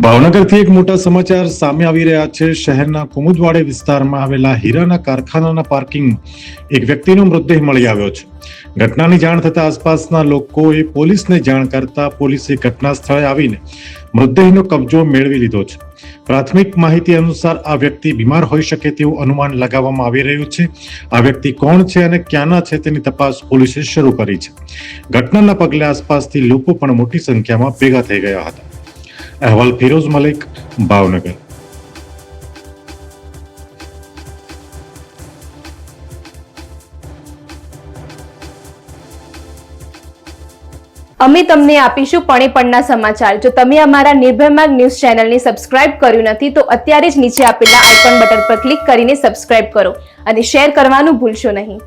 ભાવનગરથી એક મોટા સમાચાર સામે આવી રહ્યા છે। શહેરના કુમુદવાડી વિસ્તારમાં આવેલા હીરાના કારખાનાના પાર્કિંગ એક વ્યક્તિનો મૃતદેહ મળી આવ્યો છે। ઘટનાની જાણ થતા આસપાસના લોકોએ પોલીસને જાણ કરતા પોલીસે ઘટના સ્થળે આવીને મૃતદેહનો કબજો મેળવી લીધો છે। પ્રાથમિક માહિતી અનુસાર આ વ્યક્તિ બીમાર હોઈ શકે તેવું અનુમાન લગાવવામાં આવી રહ્યું છે। આ વ્યક્તિ કોણ છે અને ક્યાંના છે તેની તપાસ પોલીસે શરૂ કરી છે। ઘટનાના પગલે આસપાસથી લોકો પણ મોટી સંખ્યામાં ભેગા થઈ ગયા હતા। અહેવાલ ફિરોઝ મલિક, ભાવનગર। અમે તમને આપીશું પળે પળના સમાચાર। જો તમે અમારા નિર્ભય માર્ગ ન્યૂઝ ચેનલને સબસ્ક્રાઇબ કર્યું નથી તો અત્યારે જ નીચે આપેલા આઇકોન બટન પર ક્લિક કરીને સબસ્ક્રાઇબ કરો અને શેર કરવાનું ભૂલશો નહીં।